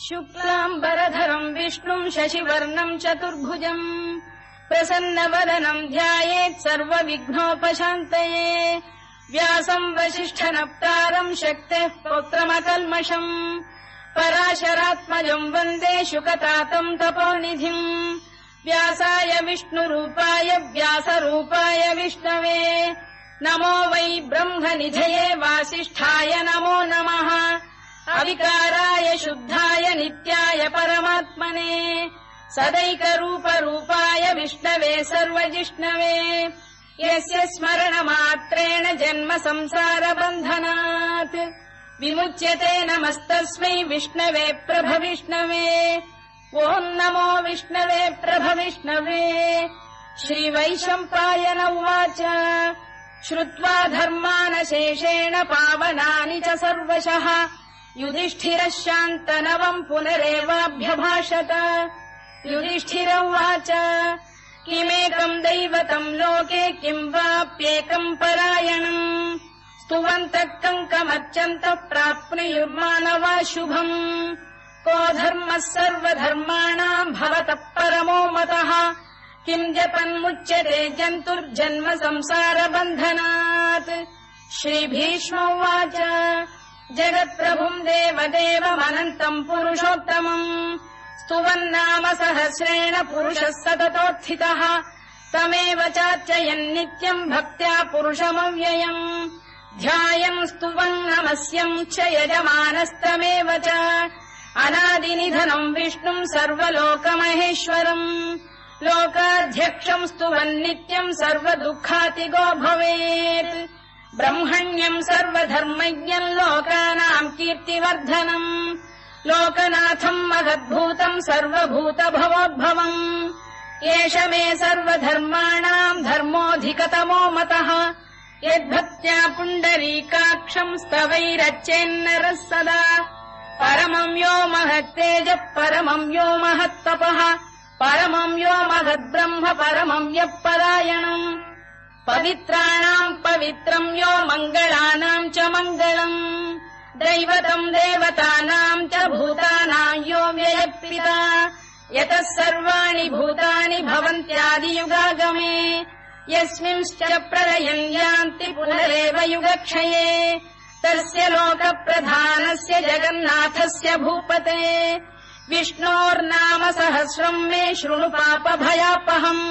शुक्लाम्बरधरम् विष्णुम् शशिवर्णम् चतुर्भुजम् प्रसन्नवदनम् ध्यायेत् सर्वविघ्नोपशान्तये व्यासम् वसिष्ठनप्तारम् शक्तेः पौत्रमकल्मषम् पराशरात्मजम् वन्दे शुकतातम् तपोनिधिम् व्यासाय विष्णुरूपाय व्यासरूपाय विष्णवे नमो वै ब्रह्मनिधये वासिष्ठाय नमो नमः अविकाराय शुद्धाय नित्याय परमात्मने सदैकरूपरूपाय विष्णवे सर्वजिष्णवे यस्य स्मरणमात्रेण जन्म संसारबन्धनात् विमुच्यते नमस्तस्मै विष्णवे प्रभविष्णवे ॐ नमो विष्णवे प्रभविष्णवे श्रीवैशम्पायन उवाच श्रुत्वा धर्मानशेषेण पावनानि च सर्वशः युधिष्ठिरः शान्तनवम् पुनरेवाभ्यभाषत युधिष्ठिर उवाच किमेकम् दैवतम् लोके किम् वाप्येकम् परायणम् स्तुवन्तः कङ्कमर्चन्तः प्राप्नुयुर्मानवा शुभम् को धर्मः सर्वधर्माणाम् भवतः परमो मतः किम् जपन्मुच्यते जन्तुर्जन्म संसारबन्धनात् श्रीभीष्म उवाच जगत्प्रभुम् देवदेवमनन्तम् पुरुषोत्तमम् स्तुवन्नाम सहस्रेण पुरुषः सततोत्थितः तमेव चार्चयन्नित्यम् भक्त्या पुरुषमव्ययम् ध्यायम् स्तुवन् नमस्यम् च यजमानस्तमेव च अनादिनिधनम् विष्णुम् सर्वलोकमहेश्वरम् लोकाध्यक्षम् स्तुवन्नित्यम् सर्वदुःखातिगो भवेत् ब्रह्मण्यम् सर्वधर्मज्ञम् लोकानाम् कीर्तिवर्धनम् लोकनाथम् महद्भूतम् सर्वभूतभवोद्भवम् एष मे सर्वधर्माणाम् धर्मोऽधिकतमो मतः यद्भक्त्या पुण्डरीकाक्षम् स्तवैरच्चेन्नरः सदा परमम् यो महत्तेजः परमम् यो महत्तपः परमम् यो महद्ब्रह्म परमम् यः परायणम् पवित्राणाम् पवित्रम् यो मङ्गलानाम् च मङ्गलम् दैवतम् देवतानाम् च भूतानाम् यो व्ययः यतः सर्वाणि भूतानि भवन्त्यादियुगागमे यस्मिंश्च प्रलयम् यान्ति पुनरेव युगक्षये तस्य लोकप्रधानस्य जगन्नाथस्य भूपते विष्णोर्नाम सहस्रम् मे शृणु पापभयापहम्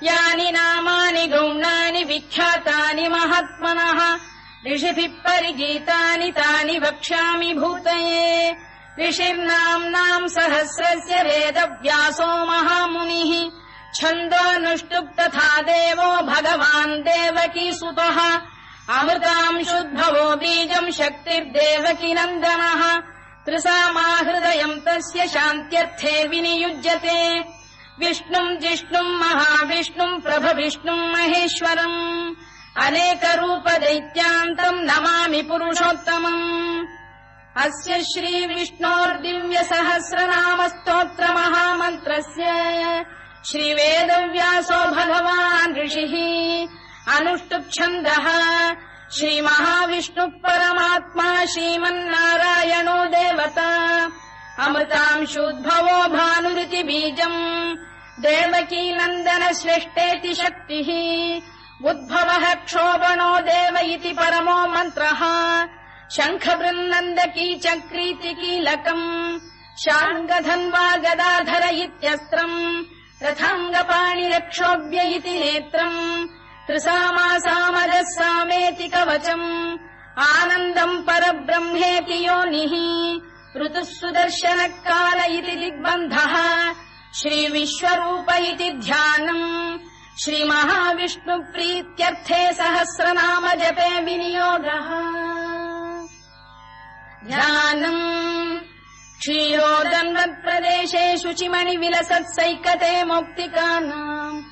यानि नामानि गौणानि विख्यातानि महात्मनः ऋषिभिः परिगीतानि तानि वक्ष्यामि भूतये ऋषिर्नाम्नाम् सहस्रस्य वेदव्यासो महामुनिः छन्दोऽनुष्टुप् तथा देवो भगवान् देवकीसुतः अमृतांशुद्भवो बीजम् शक्तिर्देवकी नन्दनः त्रिसामाहृदयम् तस्य शान्त्यर्थे विनियुज्यते विष्णुम् जिष्णुम् महाविष्णुम् प्रभविष्णुम् महेश्वरम् अनेकरूपदैत्यान्तम् नमामि पुरुषोत्तमम् अस्य श्रीविष्णोर्दिव्यसहस्रनामस्तोत्रमहामन्त्रस्य श्रीवेदव्यासो भगवान् ऋषिः अनुष्टुप्छन्दः श्रीमहाविष्णुः परमात्मा श्रीमन्नारायणो देवता अमृतांशुद्भवो भानुरिति बीजम् देवकी नन्दन श्रेष्ठेति शक्तिः उद्भवः क्षोभणो देव इति परमो मन्त्रः शङ्खबृन्नन्दकी चक्रीति कीलकम् शार्ङ्गधन्वा गदाधर इत्यस्त्रम् रथाङ्गपाणिरक्षोभ्य इति नेत्रम् त्रिसामासामजः सामेति कवचम् आनन्दम् परब्रह्मेति योनिः ऋतुः सुदर्शनकाल इति दिग्बन्धः श्रीविश्वरूप इति ध्यानम् श्रीमहाविष्णुप्रीत्यर्थे सहस्रनाम जपे विनियोगः ध्यानम् क्षीरोदन्वत्प्रदेशे शुचिमणिविलसत्सैकते मौक्तिकानाम्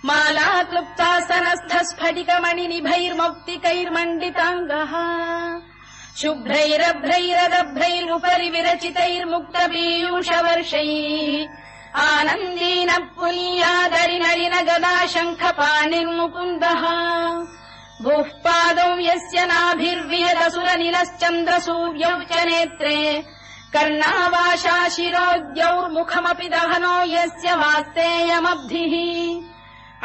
माला क्लुप्तासनस्थस्फटिकमणिनिभैर्मौक्तिकैर्मण्डिताङ्गः शुभ्रैरभ्रैरदभ्रैरुपरि विरचितैर्मुक्तपीयूषवर्षैः आनन्दीनः पुनीयादरिनलिन गदा शङ्खपाणिर्मुकुन्दः भूः पादौ यस्य नाभिर्विहदसुरनिलश्चन्द्रसूर्यौ च नेत्रे कर्णावाशा शिरोद्यौर्मुखमपि दहनो यस्य वास्तेयमब्धिः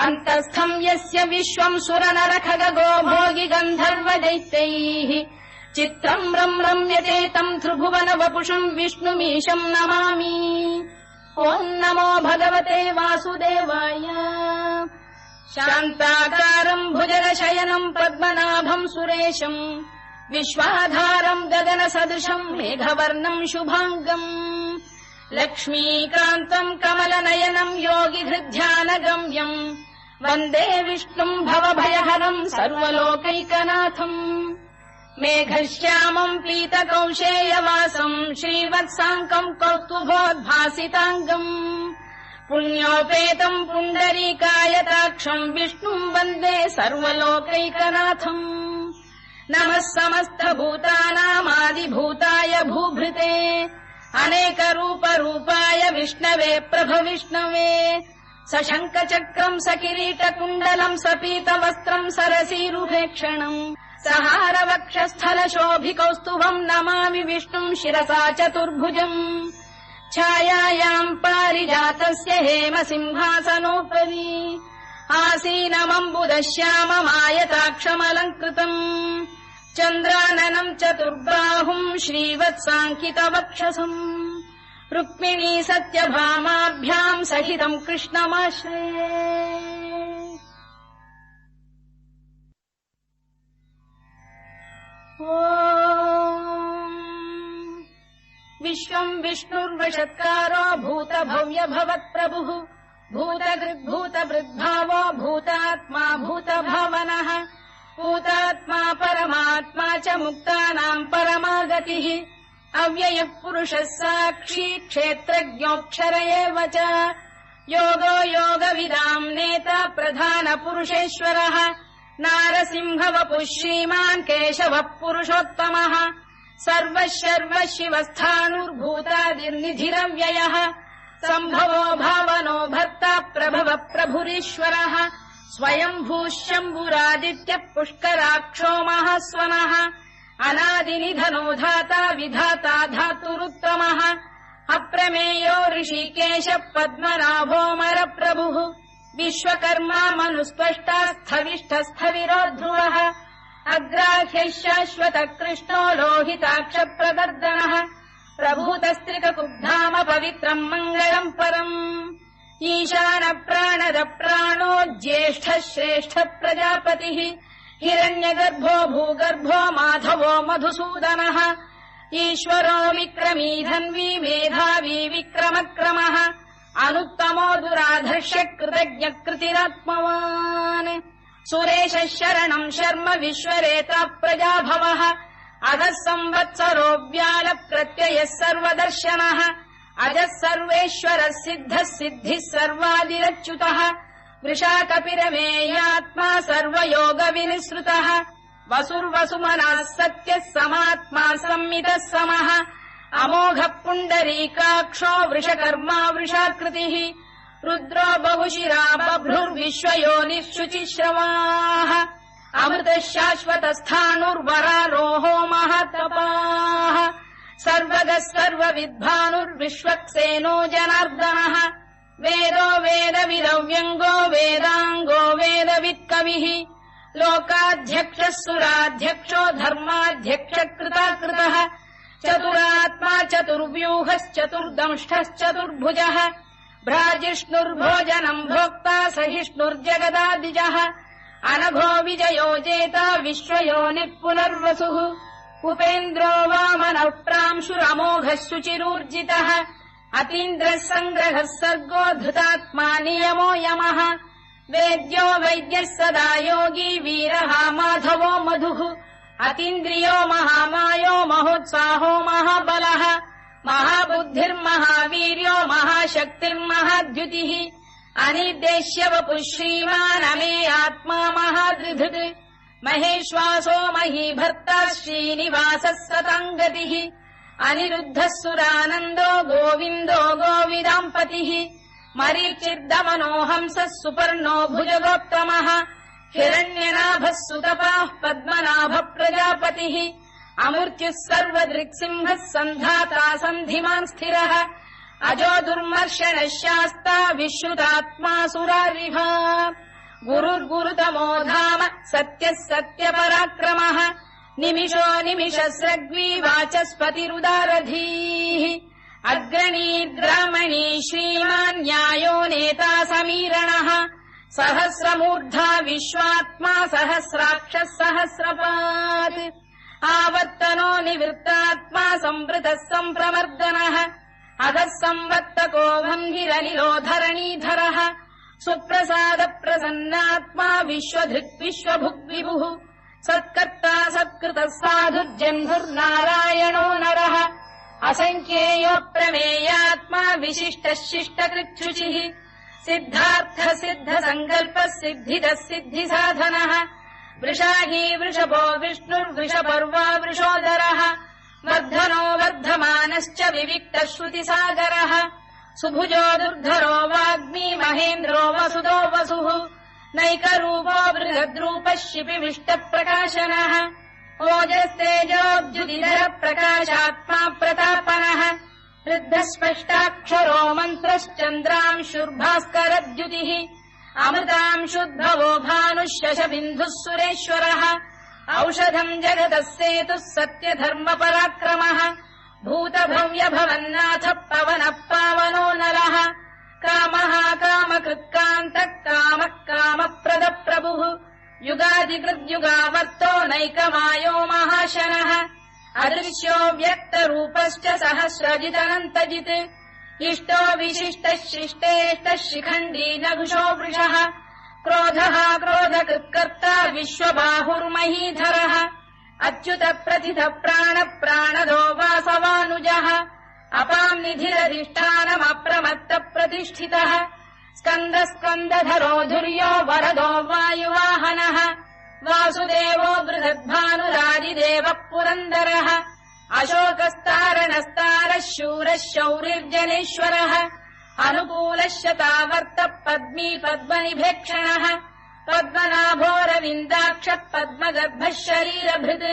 अन्तस्थम् यस्य विश्वम् सुरनरखगो भोगि गन्धर्व दैत्यैः चित्रम् रम्यते तम् त्रिभुवन वपुषम् विष्णुमीशम् नमामि। ॐ नमो भगवते वासुदेवाय। शान्ताकारम् भुजगशयनम् पद्मनाभम् सुरेशम् विश्वाधारम् गगनसदृशम् मेघवर्णम् शुभाङ्गम् लक्ष्मीकान्तम् कमलनयनम् योगिहृद्ध्यानगम्यम् वन्दे विष्णुम् भवभयहरम् सर्वलोकैकनाथम् मेघश्यामम् पीतकौशेयवासम् श्रीवत्साङ्कम् कौस्तुभोद्भासिताङ्गम् पुण्योपेतम् पुण्डरीकायताक्षम् विष्णुम् वन्दे सर्वलोकैकनाथम् नमः समस्तभूतानामादिभूताय भूभृते अनेकरूपरूपाय विष्णवे प्रभविष्णवे सशङ्खचक्रम् सकिरीटकुण्डलम् सपीतवस्त्रम् सरसीरुहेक्षणम् सहारवक्षस्थलशोभिकौस्तुभम् नमामि विष्णुम् शिरसा चतुर्भुजम् छायायाम् पारिजातस्य हेमसिंहासनोपरि आसीनमम्बुदश्याममायताक्षमलङ्कृतम् चन्द्राननम् चतुर्बाहुम् श्रीवत्साङ्कितवक्षसम् रुक्मिणी सत्यभामाभ्याम् सहितम् कृष्णमाश्रये। विश्वम् विष्णुर्वषत्कारो भूतभव्य भवत्प्रभुः भूतकृद्भूतभृद्भावो भूतात्मा भूतभावनः भूतात्मा परमात्मा च मुक्तानाम् परमागतिः अव्ययः पुरुषः साक्षी क्षेत्रज्ञोऽक्षर एव च योगो योगविदाम् नेता प्रधानपुरुषेश्वरः नारसिंहवपुः श्रीमान् केशवः पुरुषोत्तमः सर्वः शर्वः शिवस्थाणुर्भूतादिर्निधिरव्ययः सम्भवो भावनो भर्ता प्रभवः प्रभुरीश्वरः स्वयम्भूः शम्भुरादित्यः पुष्कराक्षो महास्वनः अनादिनिधनो धाता विधाता धातुरुत्तमः अप्रमेयो ऋषिकेशः पद्मनाभोऽमरप्रभुः विश्वकर्मा मनुस्पष्टा स्थविष्ठस्थविरो ध्रुवः अग्राह्यः शाश्वतः कृष्णो लोहिताक्षप्रदर्दनः प्रभूतस्त्रिककुब्धाम पवित्रम् मङ्गलम् परम् ईशानप्राणदप्राणो ज्येष्ठः श्रेष्ठः प्रजापतिः हिरण्यगर्भो भूगर्भो माधवो मधुसूदनः ईश्वरो विक्रमी धन्वी मेधावी विक्रमक्रमः अनुत्तमो दुराधर्ष्य कृतज्ञकृतिरात्मवान् सुरेशः शरणम् शर्म विश्वरेता प्रजाभवः अधः संवत्सरो व्यालप्रत्ययः सर्वदर्शनः अजः सर्वेश्वरः सिद्धः सिद्धिः सर्वादिरच्युतः वृषाकपिरमेयात्मा सर्वयोगविनिसृतः वसुर्वसुमनः सत्यः समात्मा संमितः समः अमोघः पुण्डरीकाक्षो वृषकर्मा वृषाकृतिः रुद्रो बहुशिरा बभ्रुर्विश्वयोनिः शुचिश्रवाः अमृतः शाश्वतस्थाणुर्वरारोहो महातपाः सर्वगः सर्वविद्भानुर्विश्वक्सेनो जनार्दनः वेदो वेदविदव्यङ्गो वेदाङ्गो वेदवित्कविः लोकाध्यक्षः सुराध्यक्षो धर्माध्यक्षकृताकृतः चतुरात्मा चतुर्व्यूहश्चतुर्दंष्टश्चतुर्भुजः भ्राजिष्णुर्भोजनम् भोक्ता सहिष्णुर्जगदादिजः अनघो विजयो जेता विश्वयोनिः पुनर्वसुः उपेन्द्रो वामनः प्रांशुरमोघः शुचिरूर्जितः अतीन्द्रः सङ्ग्रहः सर्गो धृतात्मा नियमो यमः वेद्यो वैद्यः सदा योगी वीरः माधवो मधुः अतीन्द्रियो महामायो महोत्साहो महाबलः महाबुद्धिर्महावीर्यो महाशक्तिर्महाद्युतिः अनिर्देश्य वपुः श्रीमान् अमे आत्मा महादृधृत् महेश्वासो महीभर्ता श्रीनिवासः सताङ्गतिः अनिरुद्धः सुरानन्दो गोविन्दो गोविदाम्पतिः मरीचिर्दमनो हंसः सुपर्णो भुजगोत्तमः हिरण्यनाभः सुतपाः पद्मनाभः प्रजापतिः अमृत्युः सर्वदृक्सिंहः सन्धाता सन्धिमान् स्थिरः अजो दुर्मर्शनः शास्ता विश्रुतात्मा सुरारिः गुरुर्गुरुतमो धाम सत्यः सत्यपराक्रमः निमिषो निमिषस्रग्वी वाचस्पतिरुदारधीः अग्रणीर्ग्रामणी श्रीमान् न्यायो नेता समीरणः सहस्रमूर्धा विश्वात्मा सहस्राक्षः सहस्रपात् आवर्तनो निवृत्तात्मा संवृतः सम्प्रमर्दनः अधः संवर्तको भङ्गिरनिलो धरणीधरः सुप्रसाद प्रसन्नात्मा विश्वधृक् विश्वभुग्विभुः सत्कर्ता सत्कृतः साधुर्जह्नुर्नारायणो नरः असङ्ख्येयो प्रमेयात्मा विशिष्टः शिष्टकृच्छुचिः सिद्धार्थ सिद्ध सङ्कल्पः सिद्धिदः सिद्धिसाधनः वृषाही वृषभो विष्णुर्वृषपर्वा वृषोदरः वर्धनो वर्धमानश्च विविक्तः श्रुतिसागरः सुभुजो दुर्धरो वाग्मी महेन्द्रो वसुदो वसुः नैकरूपो बृहद्रूपः शिपिविष्टप्रकाशनः ओजस्तेजोऽब्जुदिधरः प्रकाशात्मा प्रतापनः वृद्धः स्पष्टाक्षरो मन्त्रश्चन्द्रांशुर्भास्करद्युतिः अमृतांशुद्भवो भानुः शशबिन्दुः सुरेश्वरः औषधम् जगतः सेतुः सत्यधर्मपराक्रमः भूतभव्यभवन्नाथ पवनः पावनो नरः कामः कामकृत्कान्तः कामः कामप्रदप्रभुः युगादिकृद्युगावर्तो नैकमायो महाशनः अदृश्यो व्यक्तरूपश्च सहस्रजिदनन्तजित् इष्टो विशिष्टः शिष्टेष्टः शिखण्डी नघुषो वृषः क्रोधः क्रोधकृत्कर्ता विश्वबाहुर्महीधरः अच्युत प्रथित प्राण प्राणदो वासवानुजः अपाम् निधिरधिष्ठानमप्रमत्त प्रतिष्ठितः स्कन्द स्कन्दधरो धुर्यो वरदो वायुवाहनः वासुदेवो बृहद्भानुरादिदेवः पुरन्दरः अशोकस्तारणस्तारः शूरः शौरिर्जनेश्वरः अनुकूलः शतावर्तः पद्मी पद्मनिभेक्षणः पद्मनाभोरविन्दाक्षः पद्मगर्भः शरीरभृत्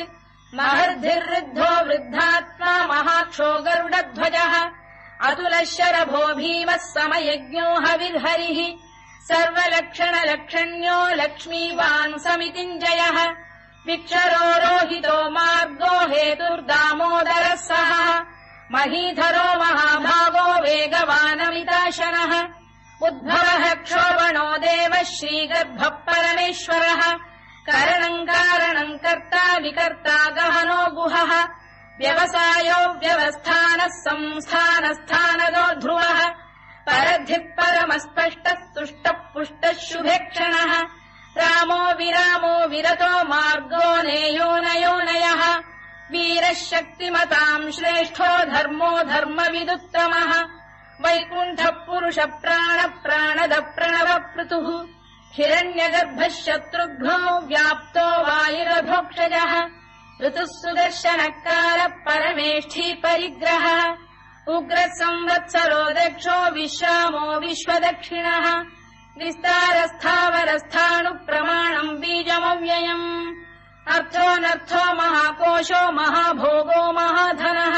महर्धिर्वृद्धो वृद्धात्मा महाक्षो गरुडध्वजः अतुलः शरभो भीमः समयज्ञो हविर्हरिः सर्वलक्षणलक्षण्यो लक्ष्मीवान् समितिञ्जयः विक्षरो रोहितो मार्गो हेतुर्दामोदरः सः महीधरो महाभागो वेगवानमिताशनः उद्भवः क्षोभणो देवः श्रीगर्भः परमेश्वरः करणम् कारणम् कर्ता विकर्ता गहनो गुहः व्यवसायो व्यवस्थानः संस्थानस्थानदो ध्रुवः परद्धिः परमस्पष्टः तुष्टः पुष्टः शुभेक्षणः रामो विरामो विरतो मार्गो नेयोनयोनयः वीरः शक्तिमताम् श्रेष्ठो धर्मो धर्मविदुत्तमः वैकुण्ठः पुरुष प्राण प्राणद प्रणव पृतुः हिरण्यगर्भः शत्रुघ्नो व्याप्तो वायुरभोक्षजः ऋतुः सुदर्शनकार परमेष्ठी परिग्रहः उग्रः संवत्सरो दक्षो विश्रामो विश्वदक्षिणः विस्तारस्थावरस्थाणुप्रमाणम् बीजमव्ययम् अर्थोऽनर्थो महाकोशो महाभोगो महाधनः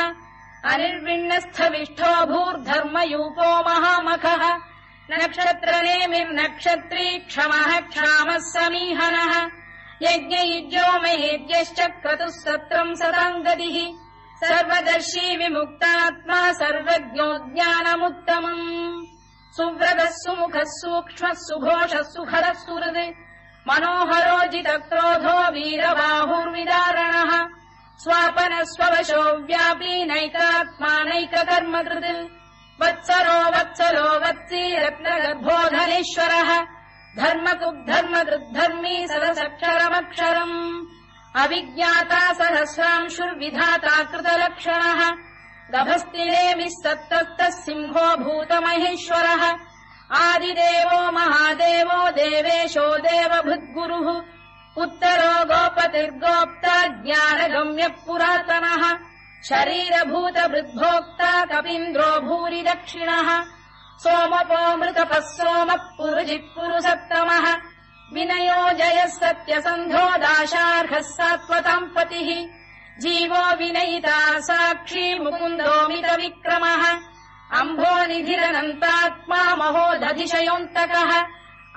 अनिर्विण्णस्थविष्ठो भूर्धर्मयूपो महामखः नक्षत्रनेमिर्नक्षत्री क्षमः क्षामः समीहनः यज्ञयुज्यो महेद्यश्च क्रतुः सत्रम् सताम् गतिः सर्वदर्शी विमुक्तात्मा सर्वज्ञो ज्ञानमुत्तमम् सुव्रतः सुमुखः सूक्ष्मः सुघोषः सुखरः सुहृद् मनोहरो जितक्रोधो वीरबाहुर्विदारणः स्वापनः स्ववशो व्यापी नैकात्मा नैककर्मकृत् वत्सरो वत्सलो वत्सी रत्नगर्भोधनेश्वरः धर्मकृद्धर्मकृद्धर्मी सदसक्षरमक्षरम् अविज्ञाता सहस्रांशुर्विधाता कृतलक्षणः गभस्तिनेमिः सत्तस्तः सिंहो भूतमहेश्वरः आदिदेवो महादेवो देवेशो देवभृद्गुरुः उत्तरो गोपतिर्गोप्ता ज्ञानगम्यः पुरातनः शरीरभूतवृद्भोक्ता कपीन्द्रो भूरि दक्षिणः सोमपोऽमृतपः सोमः पुरुजित् पुरुसत्तमः विनयो जयः सत्यसन्धो दाशार्हः सात्वताम् पतिः जीवो विनयिता साक्षी मुकुन्दोमित विक्रमः अम्भो निधिरनन्तात्मा महोदधिशयोऽन्तकः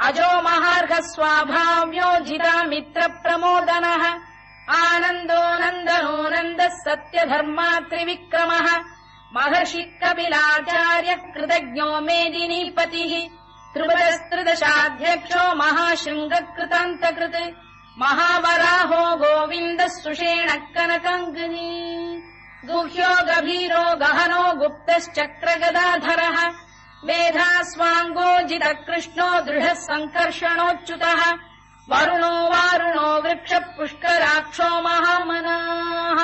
अजो महार्घ स्वाभाव्यो जिता मित्र प्रमोदनः आनन्दो नन्दनो नन्दः सत्यधर्मा त्रिविक्रमः महर्षि कपिलाचार्य कृतज्ञो मेदिनीपतिः त्रिपुरस्त्रिदशाध्यक्षो महाशृङ्गकृतान्तकृत् महावराहो गोविन्दः सुषेणः कनकाङ्गिनी गुह्यो गभीरो गहनो गुप्तश्चक्रगदाधरः मेधास्वाङ्गो जितः कृष्णो दृढः सङ्कर्षणोच्युतः वरुणो वारुणो वृक्षः पुष्कराक्षो महामनाः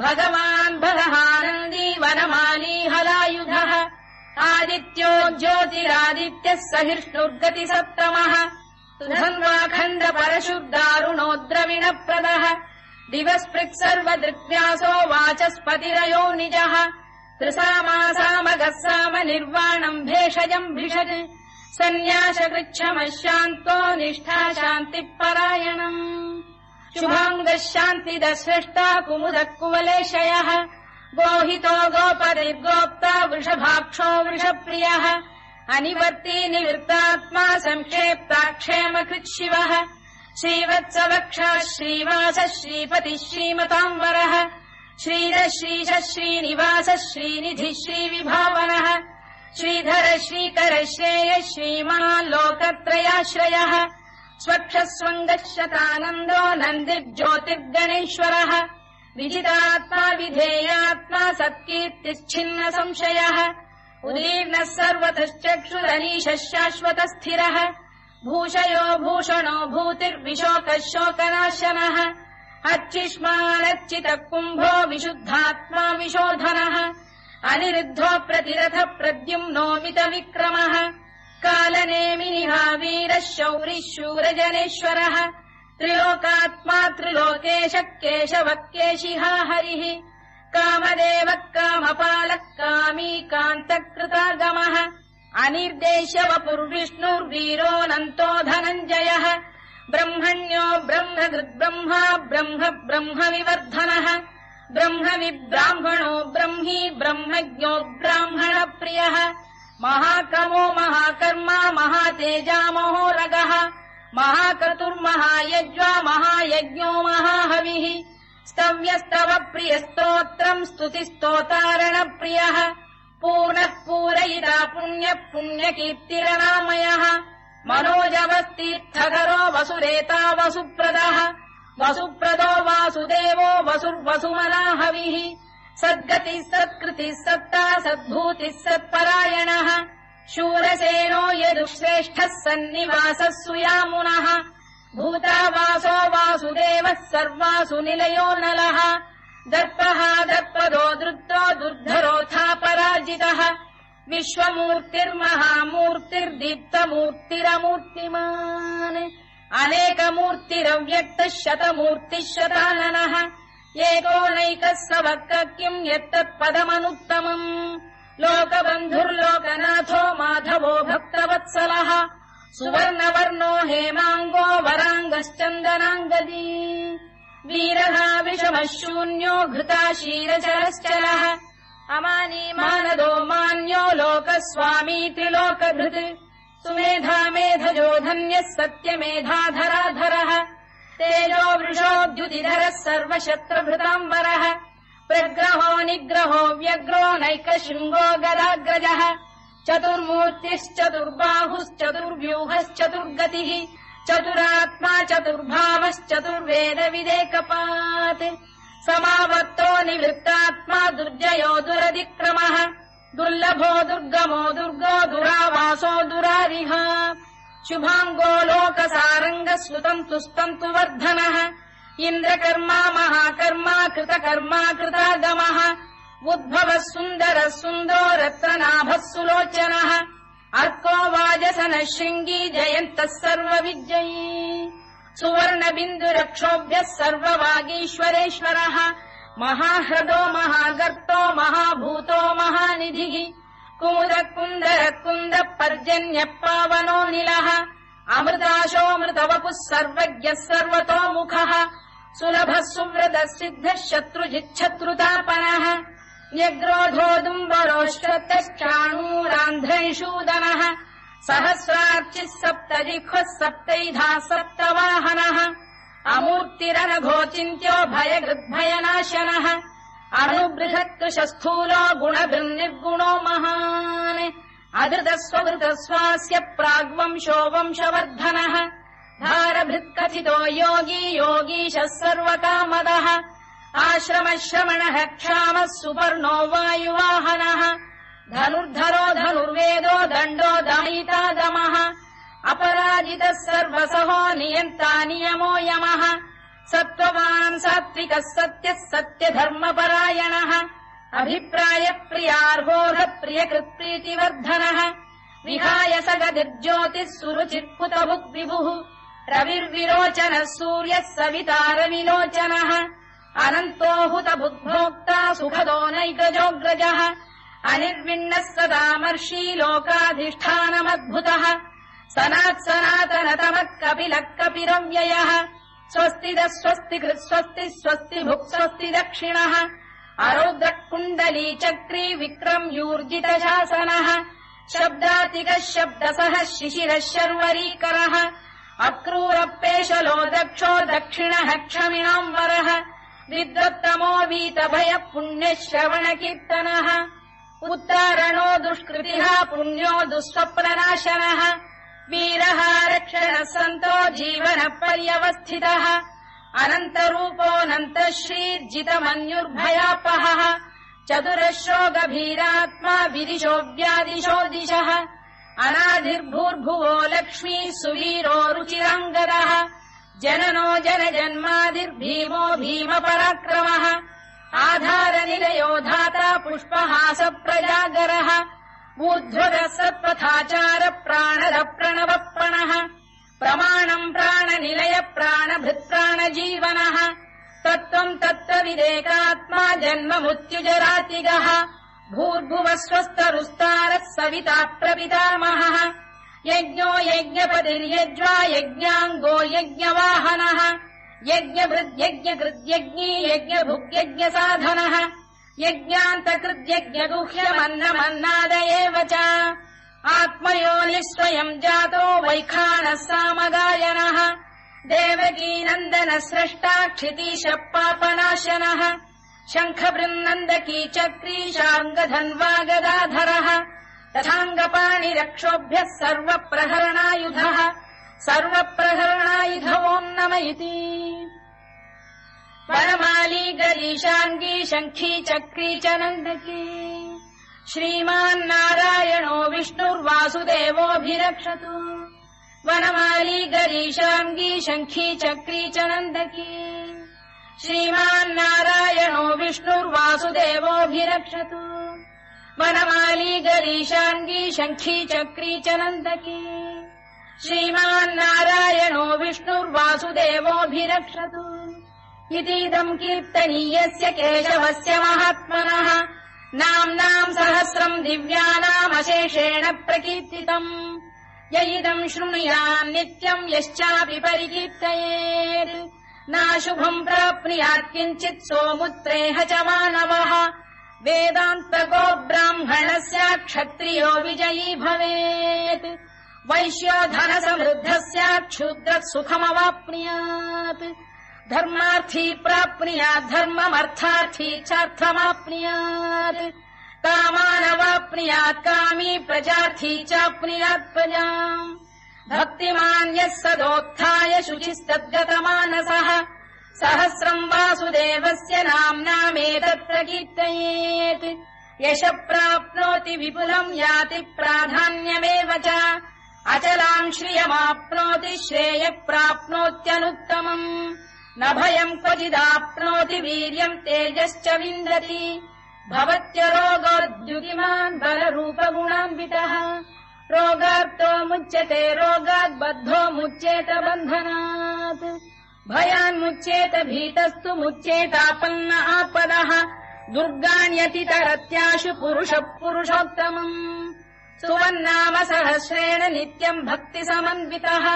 भगवान् भगहानन्दी वनमाली हलायुधः आदित्यो ज्योतिरादित्यः सहिष्णुर्गतिसप्तमः सुधन्वाखण्ड परशुर्दारुणो द्रविणप्रदः दिवस्पृक् सर्वदृग्व्यासो वाचस्पतिरयो निजः त्रिसामासामगः साम निर्वाणम् भेषजम् भिषज सन्न्यासकृच्छमः शान्तो निष्ठा शान्तिपरायणम् शुभाङ्गः शान्तिदः स्रष्टा कुमुदः कुवलेशयः गोहितो गोपतिर्गोप्ता वृषभाक्षो वृषप्रियः अनिवर्ती निवृत्तात्मा संक्षेप्ताक्षेमकृत् शिवः श्रीवत्सवक्षः श्रीवासः श्रीपतिः श्रीमताम्बरः श्रीधः श्रीशः श्रीनिवासः श्रीनिधिः श्रीविभावनः श्रीधर श्रीकर श्रेयः श्रीमान् लोकत्रयाश्रयः स्वक्षस्वङ्गः शतानन्दो नन्दिर्ज्योतिर्गणेश्वरः विजितात्मा विधेयात्मा सत्कीर्तिश्छिन्न संशयः उदीर्णः सर्वतश्चक्षुरनीशः शाश्वतस्थिरः भूषयो भूषणो भूतिर्विशोकः शोकनाशनः अर्चिष्मानर्चितः कुम्भो विशुद्धात्मा विशोधनः अनिरुद्धो प्रतिरथ प्रद्युम्नोमित विक्रमः कालनेमिनिहा वीरः शौरिः शूरजनेश्वरः त्रिलोकात्मा त्रिलोकेशः केशवः केशिहा हरिः कामदेवः कामपालः कामी कान्तकृतागमः अनिर्देश्य वपुर्विष्णुर्वीरोऽनन्तो धनञ्जयः ब्रह्मण्यो ब्रह्मकृद्ब्रह्मा ब्रह्म ब्रह्मविवर्धनः ब्रह्मविब्राह्मणो ब्रह्मी ब्रह्मज्ञो ब्राह्मणप्रियः महाकमो महाकर्मा महातेजा महोरगः महाक्रतुर्महायज्वा महायज्ञो महाहविः स्तव्यस्तव प्रियस्तोत्रम् स्तुतिस्तोतारणप्रियः पूर्णः पूरयिता पुण्यः पुण्यकीर्तिरनामयः मनोजवस्तीर्थकरो वसुरेता वसुप्रदः वसुप्रदो वासुदेवो वसुर्वसुमनाहविः सद्गतिः सत्कृतिः सत्ता सद्भूतिः सत्परायणः शूरसेनो यदुश्रेष्ठः सन्निवासः सुयामुनः भूतावासो वासुदेवः सर्वासु निलयो नलः दर्पः दर्पदो दृप्तो दुर्धरोऽथा पराजितः विश्वमूर्तिर्महामूर्तिर्दीप्तमूर्तिरमूर्तिमान् अनेकमूर्तिरव्यक्तः शतमूर्तिः शताननः एकोनैकः सवक्कः किम् यत्तत्पदमनुत्तमम् लोकबन्धुर्लोकनाथो माधवो भक्तवत्सलः सुवर्णवर्णो हेमाङ्गो वराङ्गश्चन्दनाङ्गदी वीरः विषमः शून्यो घृता शीरचरश्चरः अमानी मानदो मान्यो लोकस्वामी त्रिलोकधृत् सुमेधा मेधजो धन्यः सत्यमेधाधराधरः तेजो वृषोद्युतिधरः सर्वशत्रुभृताम्बरः प्रग्रहो निग्रहो व्यग्रो नैकशृङ्गो गदाग्रजः चतुर्मूर्तिश्चतुर्बाहुश्चतुर्व्यूहश्चतुर्गतिः चतुरात्मा चतुर्भावश्चतुर्वेदविदेकपात् समावर्तो निवृत्तात्मा दुर्जयो दुरतिक्रमः दुर्लभो दुर्गमो दुर्गो दुरावासो दुरारिः शुभाङ्गो लोकसारङ्गः सुतन्तु वर्धनः इन्द्रकर्मा महाकर्मा कृतकर्मा कृतागमः उद्भवः सुन्दरः सुन्दरो रत्ननाभः सुलोचनः अर्को वाजसनः शृङ्गी जयन्तः सर्वविजयी सुवर्णबिन्दुरक्षोभ्यः सर्ववागीश्वरेश्वरः महाह्रदो महागर्तो महाभूतो महानिधिः कुमुदः कुन्दरः कुन्दः पर्जन्यः पावनो निलः अमृताशोऽमृतवपुः सर्वज्ञः सर्वतोमुखः सुलभः सुव्रतः सिद्धः शत्रुजिच्छत्रुतापनः न्यग्रोधोदुम्बरोश्चतश्चाणूरान्ध्रैषूदनः सहस्रार्चिः सप्तजिह्वः सप्तैधा सप्तवाहनः अमूर्तिरनघोचिन्त्यो भयगृद्भयनाशनः अणुबृहत्कृशस्थूलो गुणभृन्निर्गुणो महान् अधृतस्वधृतस्वास्य प्राग्वंशो वंशवर्धनः भारभृत्कथितो योगी योगीशः सर्वकामदः आश्रमश्रमणः क्षामः सुपर्णो वायुवाहनः धनुर्धरो धनुर्वेदो दण्डो दमयिता दमः अपराजितः सर्वसहो नियन्ता नियमो यमः सत्त्ववान् सात्विकः सत्यः सत्यधर्मपरायणः अभिप्रायप्रियार्होरः प्रियकृत्प्रीतिवर्धनः विहाय सगतिर्ज्योतिः सुरुचित्कुतभुग्विभुः रविर्विरोचनः सूर्यः सवितारविलोचनः अनन्तो हुतभुग्भोक्ता सुखदो नैकजोऽग्रजः अनिर्विण्णः सदामर्षी लोकाधिष्ठानमद्भुतः सनात्सनातनतमः कपिलः कपिरव्ययः स्वस्तिदः स्वस्तिकृत् स्वस्ति स्वस्तिभुक् स्वस्ति दक्षिणः अरौद्रः कुण्डली चक्री विक्रम्यूर्जितशासनः शब्दातिकः शब्दसः शिशिरः शर्वरीकरः अक्रूरपेशलो दक्षो दक्षिणः क्षमिणाम्बरः विद्वत्तमो वीतभयः पुण्यः श्रवणकीर्तनः उत्तारणो दुष्कृतिः पुण्यो दुःस्वप्ननाशनः वीरः रक्षणः सन्तो जीवनः पर्यवस्थितः अनन्तरूपोऽनन्तः श्रीर्जितमन्युर्भयापहः चतुरश्रो गभीरात्मा विदिशो व्यादिशो दिशः अनाधिर्भूर्भुवो लक्ष्मी सुवीरो रुचिराङ्गदः जननो जनजन्मादिर्भीमो भीमपराक्रमः आधारनिलयो धाता पुष्पहास प्रजागरः ऊर्ध्वगः सत्पथाचार प्राणद प्रणवप्रणः प्रमाणम् प्राणनिलय प्राणभृत्प्राणजीवनः तत्त्वम् तत्त्वविदेकात्मा जन्ममृत्युजरातिगः भूर्भुवः स्वस्तरुस्तारः सविता प्रपितामहः यज्ञो यज्ञपतिर्यज्वा यज्ञाङ्गो यज्ञवाहनः यज्ञभृद्यज्ञकृद्यज्ञी यज्ञभुग्यज्ञसाधनः यज्ञान्तकृद्यज्ञगुह्यमन्नमन्नाद एव च आत्मयोनिः स्वयम् जातो वैखानः सामगायनः देवकीनन्दनः स्रष्टा क्षितीशः पापनाशनः शङ्खबृन्नन्दकी चक्री शार्ङ्गधन्वा गदाधरः तथाङ्गपाणिरक्षोभ्यः सर्वप्रहरणायुधः सर्वप्रहरणायुधवो नम इति वनमाली गरीशाङ्गी शङ्खी चक्री च नन्दकी श्रीमान्नारायणो विष्णुर्वासुदेवोऽभिरक्षतु वनमाली गरीशाङ्गी शङ्खी चक्री च नन्दकी श्रीमान्नारायणो विष्णुर्वासुदेवोऽभिरक्षतु वनमाली गरीशाङ्गी शङ्खी चक्री च नन्दकी श्रीमान्नारायणो विष्णुर्वासुदेवोऽभिरक्षतु इतीदम् कीर्तनीयस्य केशवस्य महात्मनः नाम्नाम् सहस्रम् दिव्यानामशेषेण प्रकीर्तितम् य इदम् शृणुयान् नित्यम् यश्चापि परिकीर्तयेत् नाशुभम् प्राप्नुयात् किञ्चित् सोमुत्रेह च मानवः वेदान्तको ब्राह्मणस्य क्षत्रियो विजयी भवेत् वैश्यो धनसमृद्धस्य क्षुद्रः सुखमवाप्नुयात् धर्मार्थी प्राप्नुयात् धर्ममर्थार्थी चार्थमाप्नुयात् कामानवाप्नुयात् कामी प्रजार्थी चाप्नुयात् प्रजाम् भक्तिमान् यः सदोत्थाय शुचिस्तद्गतमानसः सहस्रम् वासुदेवस्य नाम्नामेतत्र कीर्तयेत् यशः प्राप्नोति विपुलम् याति प्राधान्यमेव च अचलाम् श्रियमाप्नोति श्रेयः प्राप्नोत्यनुत्तमम् न भयम् क्वचिदाप्नोति वीर्यम् तेजश्च विन्दति भवत्यरोगोद्युतिमान् बलरूपगुणान्वितः रोगार्तो मुच्यते रोगात् बद्धो मुच्येत बन्धनात् भयान्मुच्येत भीतस्तु मुच्येतापन्न आपदः दुर्गाण्यतितरत्याशु पुरुषः पुरुषोत्तमम् सुवन्नाम सहस्रेण नित्यम् भक्तिसमन्वितः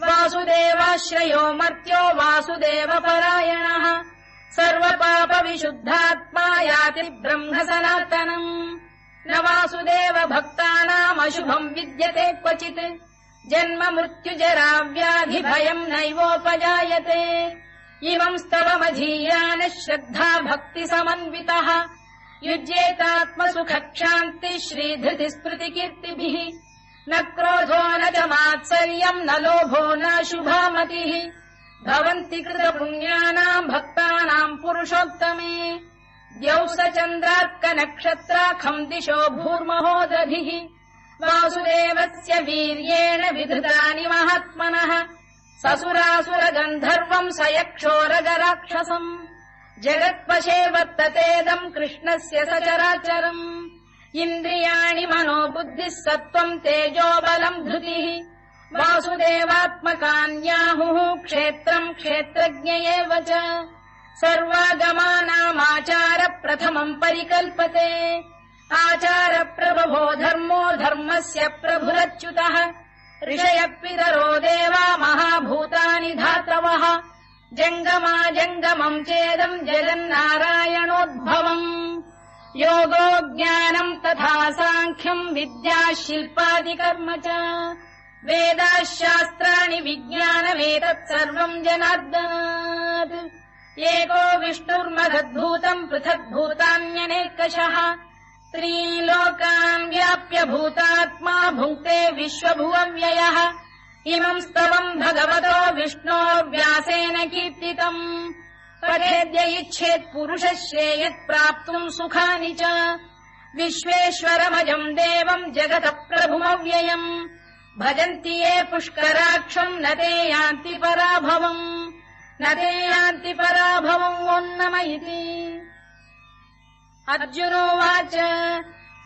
वासुदेवाश्रयो मर्त्यो वासुदेवपरायणः सर्वपापविशुद्धात्मा याति ब्रह्म सनातनम् न वासुदेव भक्तानामशुभम् विद्यते क्वचित् जन्म मृत्युजरा व्याधि भयम् नैवोपजायते इमम् स्तवमधीयानः श्रद्धा भक्ति समन्वितः युज्येतात्मसुखक्षान्ति श्रीधृति स्मृतिकीर्तिभिः न क्रोधो न च मात्सर्यम् न लोभो न शुभामतिः भवन्ति कृतपुण्यानाम् भक्तानाम् पुरुषोत्तमे द्यौः चन्द्रार्कनक्षत्राखम् दिशो भूर्महोदधिः वासुदेवस्य वीर्येण विधृतानि महात्मनः ससुरासुरगन्धर्वम् स यक्षोरगराक्षसम् जगत्वशे वर्ततेदम् कृष्णस्य सचराचरम् इन्द्रियाणि मनो बुद्धिः सत्त्वम् तेजो बलम् धृतिः वासुदेवात्मकान्याहुः क्षेत्रम् क्षेत्रज्ञ एव च सर्वागमानामाचार प्रथमम् परिकल्पते आचार प्रभवो धर्मो धर्मस्य प्रभुरच्युतः ऋषयः पितरो देवा महाभूतानि धातवः जङ्गमाजङ्गमम् चेदम् जगन्नारायणोद्भवम् योगो ज्ञानम् तथा साङ्ख्यम् विद्या शिल्पादिकर्म च वेदाः शास्त्राणि विज्ञानमेतत् सर्वम् जनार्दनात् एको विष्णुर्महद्भूतम् पृथग्भूतान्यनेकशः त्रीन् लोकान् व्याप्य भूतात्मा भुङ्क्ते विश्वभुवव्ययः इमम् स्तवम् भगवतो विष्णोर्व्यासेन कीर्तितम् पठेद्य इच्छेत् पुरुषः श्रेयत् प्राप्तुम् सुखानि च विश्वेश्वरमजम् देवम् जगतः प्रभुमव्ययम् भजन्ति ये पुष्कराक्षम् न ते यान्ति पराभवम् ओन्नम इति अर्जुनोवाच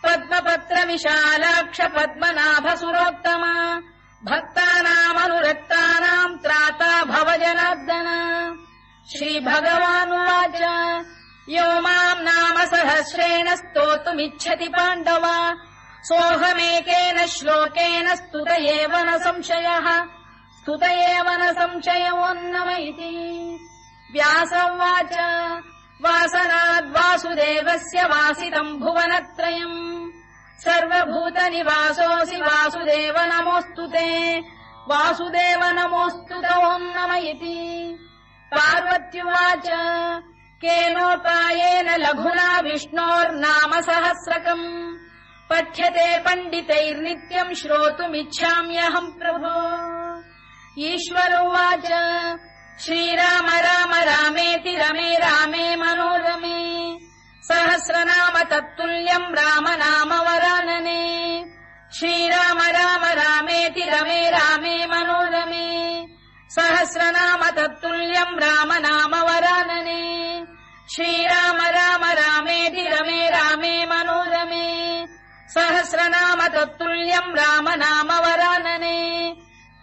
पद्मपत्र विशालाक्ष पद्मनाभसुरोत्तमा भक्तानामनुरक्तानाम् त्राता भव जनार्दन श्रीभगवानुवाच यो माम् नाम सहस्रेण स्तोतुमिच्छति पाण्डव सोऽहमेकेन श्लोकेन स्तुत एव न संशयोऽन्नम इति व्यासोवाच वासनाद्वासुदेवस्य वासितम् भुवनत्रयम् सर्वभूतनिवासोऽसि वासुदेव नमोऽस्तु ते ओन्नम इति पार्वत्युवाच केनोपायेन लघुना विष्णोर्नाम सहस्रकम् पठ्यते पण्डितैर्नित्यम् श्रोतुमिच्छाम्यहम् प्रभो ईश्वरोवाच श्रीराम राम रामेति रमे रामे मनोरमे सहस्रनाम तत्तुल्यम् राम नाम वरानने श्रीराम राम रामेति रमे रामे मनोरमे सहस्रनाम तत्तुल्यम् राम नाम वरानने श्रीराम राम रामेति रमे रामे मनोरमे सहस्रनाम तत्तुल्यम् राम नाम वरानने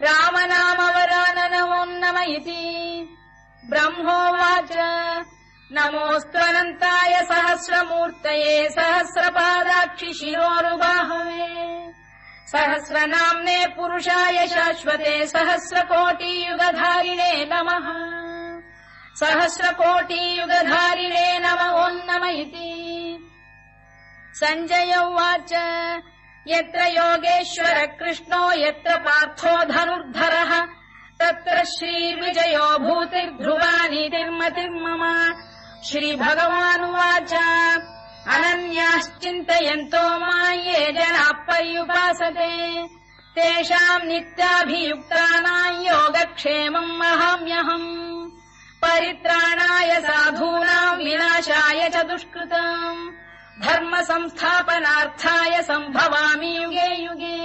राम नाम वराननोन्नम इति ब्रह्मोवाच नमोऽस्त्वनन्ताय सहस्रमूर्तये सहस्रपादाक्षि शिरोरुबाहवे सहस्रनाम्ने पुरुषाय शाश्वते सहस्रकोटियुगधारिणे नमः सहस्रकोटियुगधारिणे ओन्नम इति सञ्जय उवाच यत्र योगेश्वर कृष्णो यत्र पार्थो धनुर्धरः तत्र श्रीविजयो भूतिर्ध्रुवानीतिर्मतिर्मम श्रीभगवानुवाच अनन्याश्चिन्तयन्तो मां ये जनाः पर्युपासते तेषाम् नित्याभियुक्तानाम् योगक्षेमम् वहाम्यहम् परित्राणाय साधूनाम् विनाशाय च दुष्कृताम् धर्म संस्थापनार्थाय सम्भवामि युगे युगे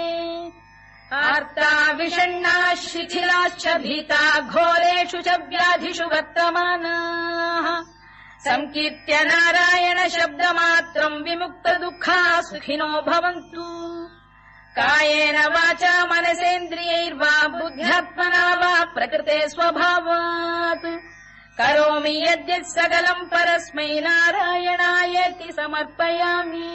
आर्ता विषण्णाः शिथिलाश्च भीता घोरेषु च व्याधिषु वर्तमानाः संकीर्त्य नारायण शब्दमात्रम् विमुक्तदुःखाः सुखिनो भवन्तु कायेन वाचा मनसेन्द्रियैर्वा बुद्ध्यात्मना वा प्रकृते स्वभावात् करोमि यद्यत् सकलम् परस्मै नारायणायेति समर्पयामि।